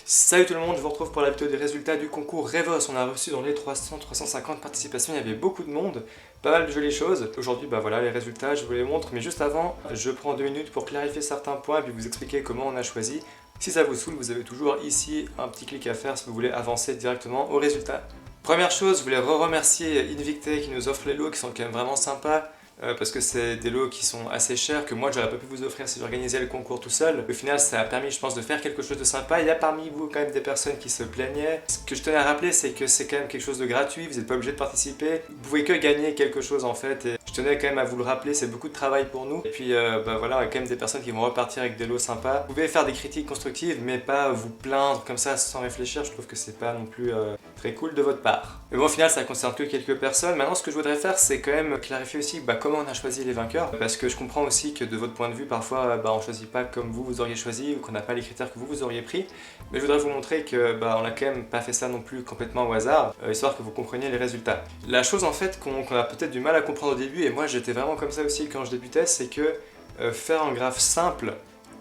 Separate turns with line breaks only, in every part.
Salut tout le monde, je vous retrouve pour la vidéo des résultats du concours Revos. On a reçu dans les 300-350 participations, il y avait beaucoup de monde, pas mal de jolies choses. Aujourd'hui, voilà les résultats, je vous les montre, mais juste avant, je prends 2 minutes pour clarifier certains points et puis vous expliquer comment on a choisi. Si ça vous saoule, vous avez toujours ici un petit clic à faire si vous voulez avancer directement aux résultats. Première chose, je voulais remercier Invicte qui nous offre les lots qui sont quand même vraiment sympas. Parce que c'est des lots qui sont assez chers, que moi j'aurais pas pu vous offrir si j'organisais le concours tout seul. Au final ça a permis je pense de faire quelque chose de sympa. Il y a parmi vous quand même des personnes qui se plaignaient. Ce que je tenais à rappeler c'est que c'est quand même quelque chose de gratuit, vous n'êtes pas obligé de participer. Vous pouvez que gagner quelque chose en fait et je tenais quand même à vous le rappeler, c'est beaucoup de travail pour nous. Et puis voilà, il y a quand même des personnes qui vont repartir avec des lots sympas. Vous pouvez faire des critiques constructives mais pas vous plaindre comme ça sans réfléchir, je trouve que c'est pas non plus très cool de votre part. Mais bon au final ça concerne que quelques personnes. Maintenant ce que je voudrais faire c'est quand même clarifier aussi comment on a choisi les vainqueurs, parce que je comprends aussi que de votre point de vue parfois on choisit pas comme vous auriez choisi ou qu'on n'a pas les critères que vous auriez pris, mais je voudrais vous montrer que on a quand même pas fait ça non plus complètement au hasard, histoire que vous compreniez les résultats. La chose en fait qu'on a peut-être du mal à comprendre au début, et moi j'étais vraiment comme ça aussi quand je débutais, c'est que faire un graphe simple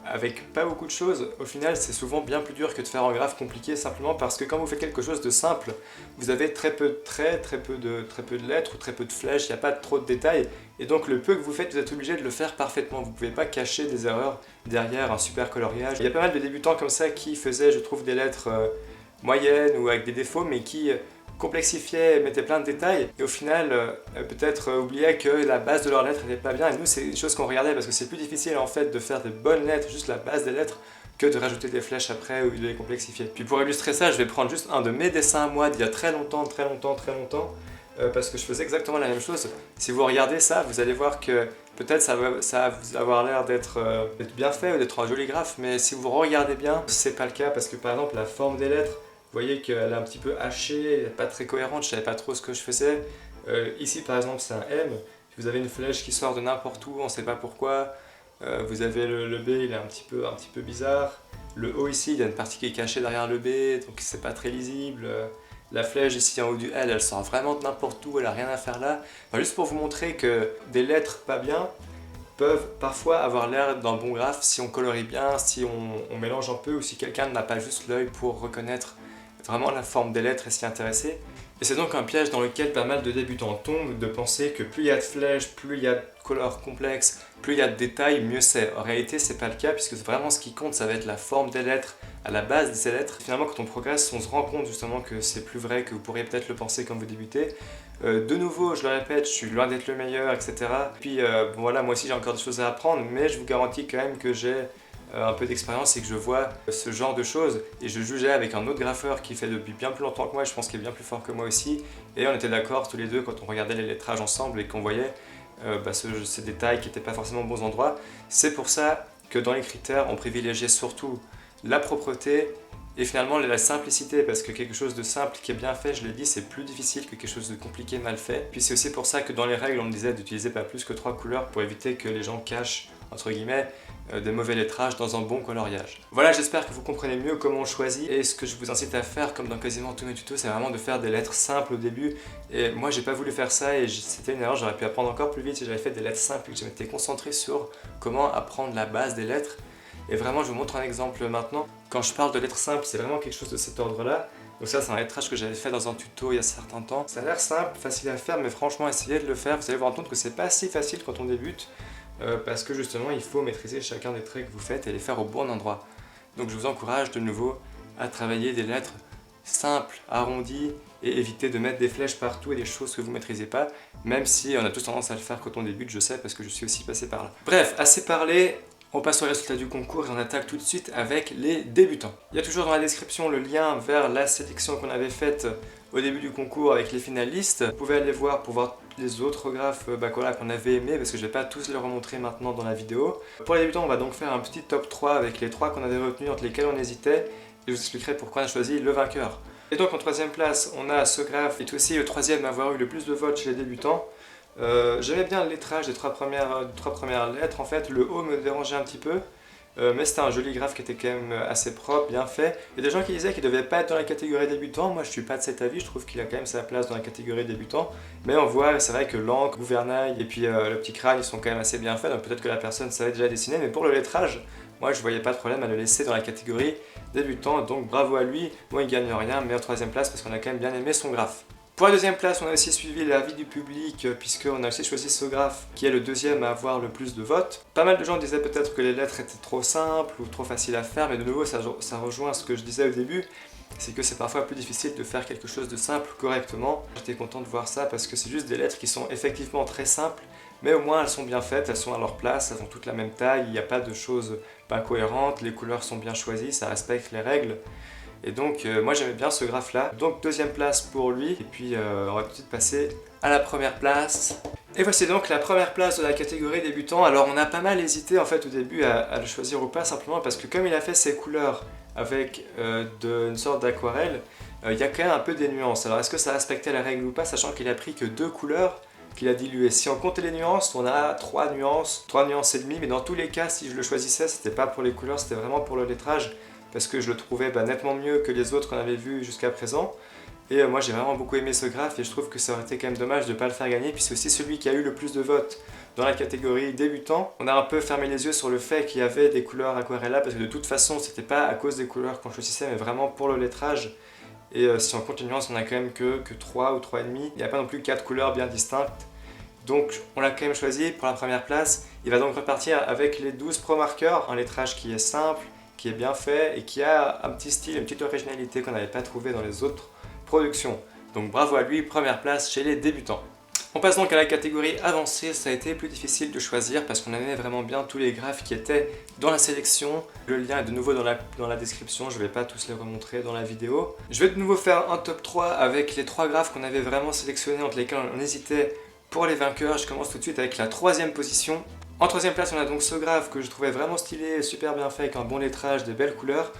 avec pas beaucoup de choses, au final c'est souvent bien plus dur que de faire un graphe compliqué, simplement parce que quand vous faites quelque chose de simple, vous avez très peu de traits, très peu de lettres ou très peu de flèches, il n'y a pas trop de détails, et donc le peu que vous faites, vous êtes obligé de le faire parfaitement, vous ne pouvez pas cacher des erreurs derrière un super coloriage. Il y a pas mal de débutants comme ça qui faisaient, je trouve, des lettres moyennes ou avec des défauts, mais qui complexifiaient, mettaient plein de détails, et au final, peut-être oubliaient que la base de leurs lettres n'était pas bien, et nous c'est une chose qu'on regardait, parce que c'est plus difficile en fait de faire des bonnes lettres, juste la base des lettres, que de rajouter des flèches après ou de les complexifier. Puis pour illustrer ça, je vais prendre juste un de mes dessins à moi d'il y a très longtemps, parce que je faisais exactement la même chose. Si vous regardez ça, vous allez voir que peut-être ça va vous avoir l'air d'être bien fait ou d'être un joli graphe, mais si vous regardez bien, c'est pas le cas, parce que par exemple la forme des lettres, vous voyez qu'elle est un petit peu hachée, pas très cohérente, je savais pas trop ce que je faisais. Ici par exemple c'est un M, vous avez une flèche qui sort de n'importe où, on sait pas pourquoi. Vous avez le B, il est un petit peu bizarre. Le O ici, il y a une partie qui est cachée derrière le B, donc c'est pas très lisible. La flèche ici en haut du L, elle sort vraiment de n'importe où, elle a rien à faire là. Juste pour vous montrer que des lettres pas bien peuvent parfois avoir l'air d'un bon graphe si on colorie bien, si on mélange un peu, ou si quelqu'un n'a pas juste l'œil pour reconnaître vraiment la forme des lettres et s'y intéresser. Et c'est donc un piège dans lequel pas mal de débutants tombent, de penser que plus il y a de flèches, plus il y a de couleurs complexes, plus il y a de détails, mieux c'est. En réalité, c'est pas le cas, puisque vraiment ce qui compte, ça va être la forme des lettres, à la base de ces lettres. Finalement, quand on progresse, on se rend compte justement que c'est plus vrai que vous pourriez peut-être le penser quand vous débutez. De nouveau, je le répète, je suis loin d'être le meilleur, etc. Puis voilà, moi aussi j'ai encore des choses à apprendre, mais je vous garantis quand même que j'ai un peu d'expérience et que je vois ce genre de choses, et je jugeais avec un autre graffeur qui fait depuis bien plus longtemps que moi, et je pense qu'il est bien plus fort que moi aussi, et on était d'accord tous les deux quand on regardait les lettrages ensemble et qu'on voyait ces détails qui n'étaient pas forcément aux bons endroits. C'est pour ça que dans les critères on privilégiait surtout la propreté et finalement la simplicité, parce que quelque chose de simple qui est bien fait, je l'ai dit, c'est plus difficile que quelque chose de compliqué mal fait. Puis c'est aussi pour ça que dans les règles on disait d'utiliser pas plus que 3 couleurs pour éviter que les gens cachent entre guillemets des mauvais lettrages dans un bon coloriage. Voilà, j'espère que vous comprenez mieux comment on choisit, et ce que je vous incite à faire, comme dans quasiment tous mes tutos, c'est vraiment de faire des lettres simples au début. Et moi j'ai pas voulu faire ça, et c'était une erreur, j'aurais pu apprendre encore plus vite si j'avais fait des lettres simples et que je m'étais concentré sur comment apprendre la base des lettres. Et vraiment je vous montre un exemple maintenant. Quand je parle de lettres simples, c'est vraiment quelque chose de cet ordre là. Donc ça c'est un lettrage que j'avais fait dans un tuto il y a certains temps. Ça a l'air simple, facile à faire, mais franchement essayez de le faire, vous allez vous rendre compte que c'est pas si facile quand on débute. Parce que justement il faut maîtriser chacun des traits que vous faites et les faire au bon endroit. Donc je vous encourage de nouveau à travailler des lettres simples, arrondies, et éviter de mettre des flèches partout et des choses que vous ne maîtrisez pas, même si on a tous tendance à le faire quand on débute, je sais parce que je suis aussi passé par là. Bref, assez parlé, on passe au résultat du concours et on attaque tout de suite avec les débutants. Il y a toujours dans la description le lien vers la sélection qu'on avait faite au début du concours avec les finalistes. Vous pouvez aller voir pour voir les autres graphes qu'on avait aimés, parce que je ne vais pas tous les remontrer maintenant dans la vidéo. Pour les débutants, on va donc faire un petit top 3 avec les 3 qu'on avait retenus, entre lesquels on hésitait, et je vous expliquerai pourquoi on a choisi le vainqueur. Et donc en troisième place, on a ce graphe, qui est aussi le troisième à avoir eu le plus de votes chez les débutants. J'aimais bien le lettrage des trois premières lettres, en fait le O me dérangeait un petit peu, mais c'était un joli graphe qui était quand même assez propre, bien fait. Il y a des gens qui disaient qu'il ne devait pas être dans la catégorie débutant. Moi je suis pas de cet avis, je trouve qu'il a quand même sa place dans la catégorie débutant. Mais on voit, c'est vrai que l'encre, le gouvernail et puis le petit crâne, ils sont quand même assez bien faits. Donc peut-être que la personne savait déjà dessiner, mais pour le lettrage, moi je voyais pas de problème à le laisser dans la catégorie débutant. Donc bravo à lui. Moi il gagne rien, mais en troisième place parce qu'on a quand même bien aimé son graphe. Pour la deuxième place, on a aussi suivi l'avis du public puisqu'on a aussi choisi ce graphe qui est le deuxième à avoir le plus de votes. Pas mal de gens disaient peut-être que les lettres étaient trop simples ou trop faciles à faire, mais de nouveau ça rejoint ce que je disais au début, c'est que c'est parfois plus difficile de faire quelque chose de simple correctement. J'étais content de voir ça parce que c'est juste des lettres qui sont effectivement très simples, mais au moins elles sont bien faites, elles sont à leur place, elles ont toutes la même taille, il n'y a pas de choses pas cohérentes, les couleurs sont bien choisies, ça respecte les règles. Et donc moi j'aimais bien ce graphe là, donc deuxième place pour lui, et puis on va tout de suite passer à la première place. Et voici donc la première place de la catégorie débutant. Alors on a pas mal hésité en fait au début à le choisir ou pas, simplement parce que comme il a fait ses couleurs avec une sorte d'aquarelle, il y a quand même un peu des nuances. Alors est-ce que ça respectait la règle ou pas, sachant qu'il a pris que 2 couleurs qu'il a diluées. Si on comptait les nuances, on a 3 nuances et demie, mais dans tous les cas si je le choisissais, c'était pas pour les couleurs, c'était vraiment pour le lettrage, parce que je le trouvais nettement mieux que les autres qu'on avait vus jusqu'à présent. Et moi j'ai vraiment beaucoup aimé ce graphe et je trouve que ça aurait été quand même dommage de ne pas le faire gagner, puis c'est aussi celui qui a eu le plus de votes dans la catégorie débutant. On a un peu fermé les yeux sur le fait qu'il y avait des couleurs aquarella, parce que de toute façon c'était pas à cause des couleurs qu'on choisissait, mais vraiment pour le lettrage. Et si on compte les nuances, on a quand même que 3 ou 3,5. Il n'y a pas non plus 4 couleurs bien distinctes. Donc on l'a quand même choisi pour la première place. Il va donc repartir avec les 12 Pro Markers, un lettrage qui est simple, qui est bien fait et qui a un petit style, une petite originalité qu'on n'avait pas trouvé dans les autres productions. Donc bravo à lui, première place chez les débutants. On passe donc à la catégorie avancée. Ça a été plus difficile de choisir parce qu'on aimait vraiment bien tous les graphes qui étaient dans la sélection. Le lien est de nouveau dans la description, je ne vais pas tous les remontrer dans la vidéo. Je vais de nouveau faire un top 3 avec les 3 graphes qu'on avait vraiment sélectionnés, entre lesquels on hésitait pour les vainqueurs. Je commence tout de suite avec la 3e position. En 3e place, on a donc ce graphe que je trouvais vraiment stylé, super bien fait, avec un bon lettrage, des belles couleurs.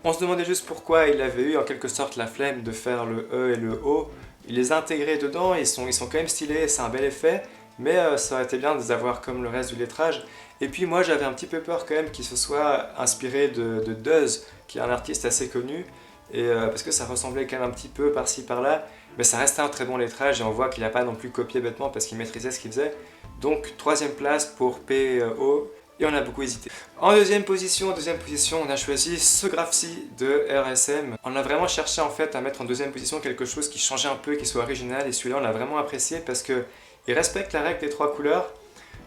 On se demandait juste pourquoi il avait eu en quelque sorte la flemme de faire le E et le O. Il les a intégrés dedans, ils sont quand même stylés, c'est un bel effet, mais ça aurait été bien de les avoir comme le reste du lettrage. Et puis moi j'avais un petit peu peur quand même qu'il se soit inspiré de Duz, qui est un artiste assez connu, et parce que ça ressemblait quand même un petit peu par-ci par-là, mais ça restait un très bon lettrage et on voit qu'il n'a pas non plus copié bêtement parce qu'il maîtrisait ce qu'il faisait. Donc 3e place pour PO, et on a beaucoup hésité. En deuxième position, on a choisi ce graphe-ci de RSM. On a vraiment cherché en fait à mettre en deuxième position quelque chose qui changeait un peu, qui soit original, et celui-là on l'a vraiment apprécié parce qu'il respecte la règle des 3 couleurs,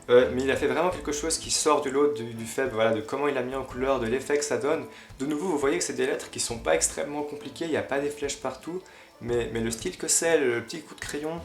mais il a fait vraiment quelque chose qui sort du lot du fait de comment il a mis en couleur, de l'effet que ça donne. De nouveau, vous voyez que c'est des lettres qui sont pas extrêmement compliquées, il n'y a pas des flèches partout, mais le style que c'est, le petit coup de crayon,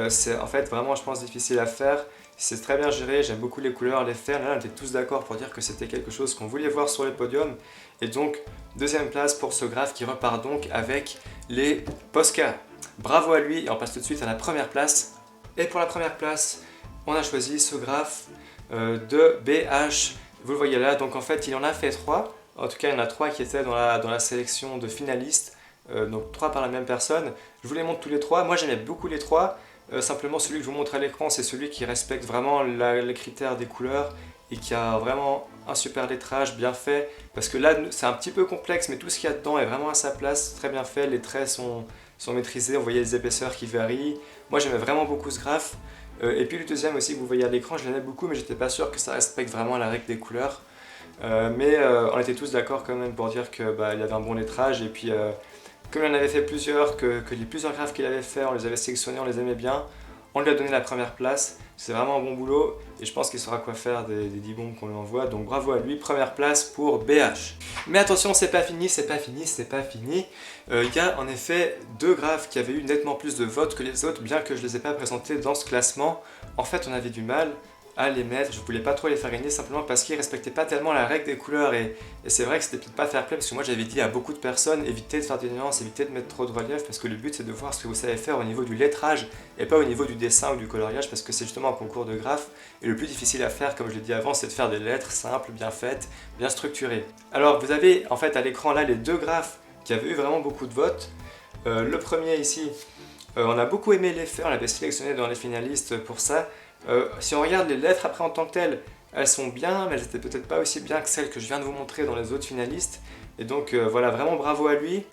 c'est en fait vraiment, je pense, difficile à faire. C'est très bien géré, j'aime beaucoup les couleurs, les faire. Là, on était tous d'accord pour dire que c'était quelque chose qu'on voulait voir sur le podium. Et donc, 2e place pour ce graphe qui repart donc avec les Posca. Bravo à lui, et on passe tout de suite à la première place. Et pour la première place, on a choisi ce graphe de BH. Vous le voyez là, donc en fait, il en a fait 3. En tout cas, il y en a 3 qui étaient dans la sélection de finalistes. Donc 3 par la même personne. Je vous les montre tous les 3. Moi, j'aimais beaucoup les 3. Simplement celui que je vous montre à l'écran, c'est celui qui respecte vraiment les critères des couleurs et qui a vraiment un super lettrage bien fait, parce que là c'est un petit peu complexe, mais tout ce qu'il y a dedans est vraiment à sa place, très bien fait, les traits sont maîtrisés, on voyait les épaisseurs qui varient. Moi j'aimais vraiment beaucoup ce graphe, et puis le deuxième aussi que vous voyez à l'écran, je l'aimais beaucoup, mais j'étais pas sûr que ça respecte vraiment la règle des couleurs, mais on était tous d'accord quand même pour dire qu'il avait un bon lettrage, et puis comme il en avait fait plusieurs, que les plusieurs graphes qu'il avait fait, on les avait sélectionnés, on les aimait bien, on lui a donné la première place. C'est vraiment un bon boulot et je pense qu'il saura quoi faire des 10 bombes qu'on lui envoie. Donc bravo à lui, première place pour BH. Mais attention, c'est pas fini. Il y a en effet 2 graphes qui avaient eu nettement plus de votes que les autres, bien que je ne les ai pas présentés dans ce classement. En fait, on avait du mal à les mettre, je voulais pas trop les faire gagner simplement parce qu'ils respectaient pas tellement la règle des couleurs, et c'est vrai que c'était peut-être pas fair play, parce que moi j'avais dit à beaucoup de personnes évitez de faire des nuances, évitez de mettre trop de relief, parce que le but c'est de voir ce que vous savez faire au niveau du lettrage et pas au niveau du dessin ou du coloriage, parce que c'est justement un concours de graphes, et le plus difficile à faire, comme je l'ai dit avant, c'est de faire des lettres simples, bien faites, bien structurées. Alors vous avez en fait à l'écran là les 2 graphes qui avaient eu vraiment beaucoup de votes. Le premier ici, on a beaucoup aimé l'effet, on l'avait sélectionné dans les finalistes pour ça. Si on regarde les lettres après en tant que telles, elles sont bien, mais elles étaient peut-être pas aussi bien que celles que je viens de vous montrer dans les autres finalistes. Et donc voilà, vraiment bravo à lui.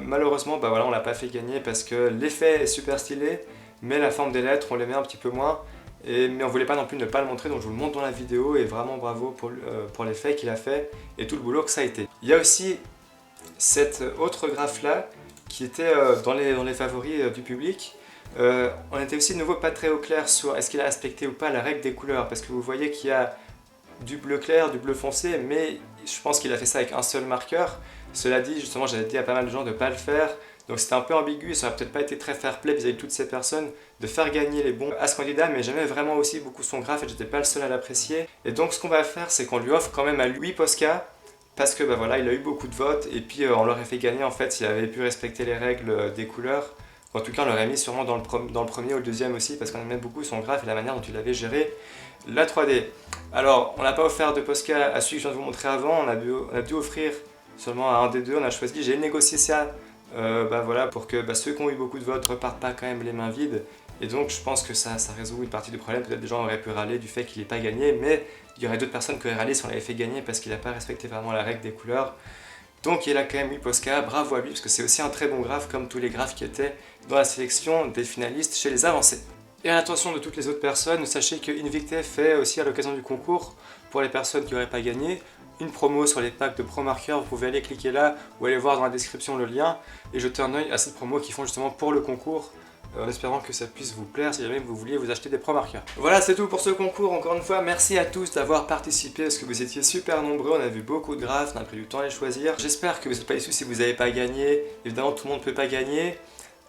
Malheureusement, bah voilà, on l'a pas fait gagner parce que l'effet est super stylé, mais la forme des lettres, on l'aimait un petit peu moins. Mais on voulait pas non plus ne pas le montrer, donc je vous le montre dans la vidéo, et vraiment bravo pour l'effet qu'il a fait et tout le boulot que ça a été. Il y a aussi cette autre graphe là qui était dans les favoris du public. On était aussi de nouveau pas très au clair sur est-ce qu'il a respecté ou pas la règle des couleurs, parce que vous voyez qu'il y a du bleu clair, du bleu foncé, mais je pense qu'il a fait ça avec un seul marqueur. Cela dit, justement, j'avais dit à pas mal de gens de ne pas le faire, donc c'était un peu ambigu et ça n'aurait peut-être pas été très fair-play vis-à-vis de toutes ces personnes de faire gagner les bons à ce candidat, mais j'aimais vraiment aussi beaucoup son graphe et j'étais pas le seul à l'apprécier. Et donc ce qu'on va faire, c'est qu'on lui offre quand même à lui Posca, parce que bah voilà, il a eu beaucoup de votes, et puis on l'aurait fait gagner en fait s'il avait pu respecter les règles des couleurs. En tout cas, on l'aurait mis sûrement dans le premier ou le deuxième aussi, parce qu'on aimait beaucoup son graphe et la manière dont il avait géré la 3D. Alors, on n'a pas offert de Posca à celui que je viens de vous montrer avant, on a dû offrir seulement à un des deux, on a choisi, j'ai négocié ça voilà, pour que ceux qui ont eu beaucoup de votes repartent pas quand même les mains vides. Et donc je pense que ça résout une partie du problème. Peut-être des gens auraient pu râler du fait qu'il n'ait pas gagné, mais il y aurait d'autres personnes qui auraient râlé si on l'avait fait gagner parce qu'il n'a pas respecté vraiment la règle des couleurs. Donc il a quand même eu Posca, bravo à lui, parce que c'est aussi un très bon graphe comme tous les graphes qui étaient dans la sélection des finalistes chez les avancés. Et à l'attention de toutes les autres personnes, sachez que Invicta fait aussi à l'occasion du concours, pour les personnes qui n'auraient pas gagné, une promo sur les packs de ProMarker. Vous pouvez aller cliquer là ou aller voir dans la description le lien et jeter un oeil à cette promo qu'ils font justement pour le concours, en espérant que ça puisse vous plaire si jamais vous vouliez vous acheter des ProMarker. Voilà, c'est tout pour ce concours. Encore une fois, merci à tous d'avoir participé parce que vous étiez super nombreux. On a vu beaucoup de graphes, on a pris du temps à les choisir. J'espère que vous n'êtes pas déçus si vous n'avez pas gagné. Évidemment, tout le monde ne peut pas gagner.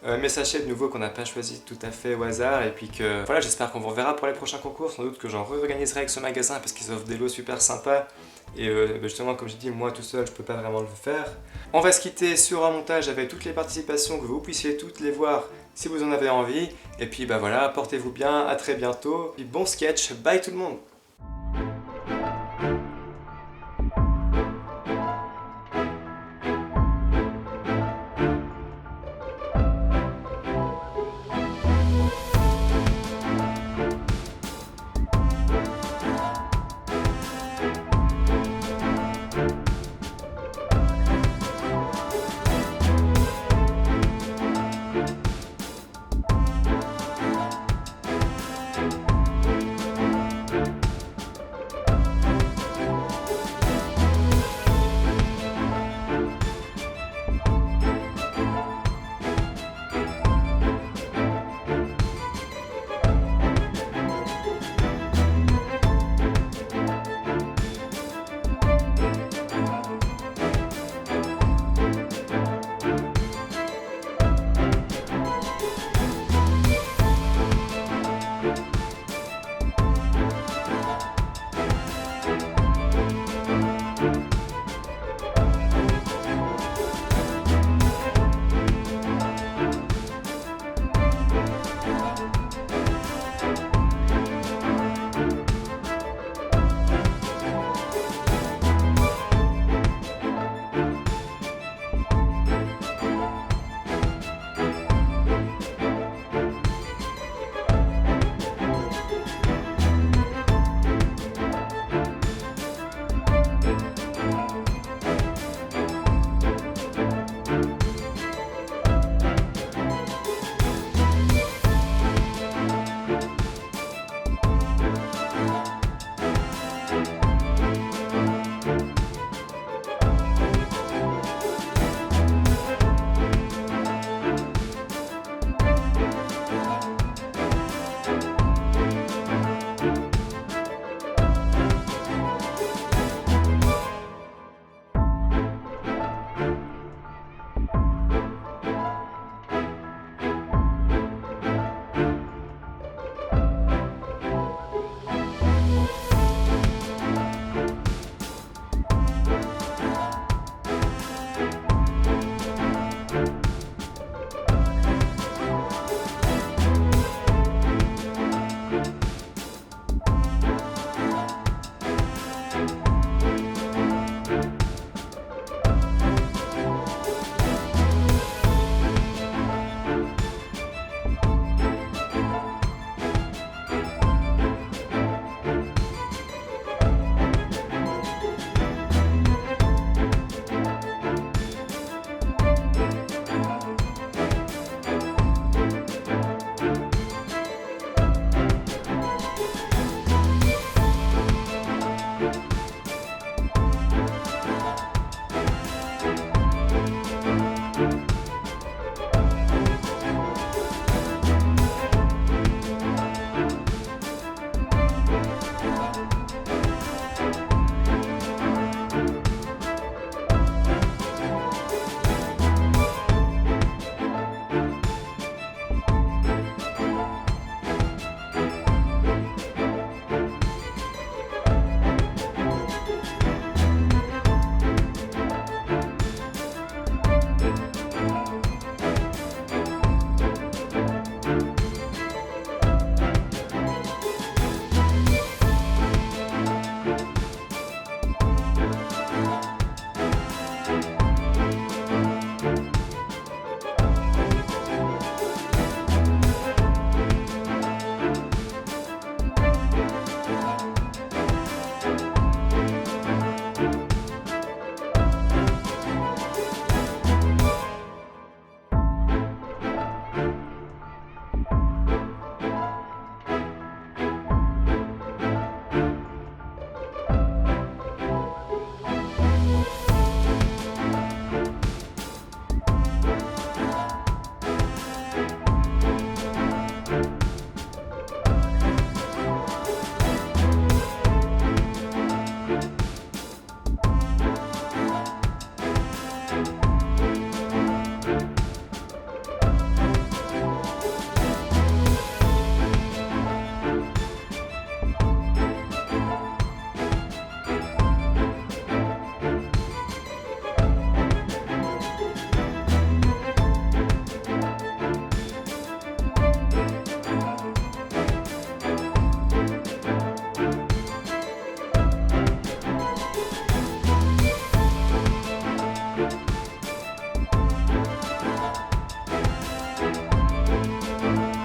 Mais sachez de nouveau qu'on n'a pas choisi tout à fait au hasard, et puis que voilà, j'espère qu'on vous reverra pour les prochains concours. Sans doute que j'en réorganiserai avec ce magasin parce qu'ils offrent des lots super sympas, et justement comme j'ai dit, moi tout seul je peux pas vraiment le faire. On va se quitter sur un montage avec toutes les participations, que vous puissiez toutes les voir si vous en avez envie, et puis voilà, portez-vous bien, à très bientôt, et bon sketch, bye tout le monde.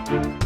ciao.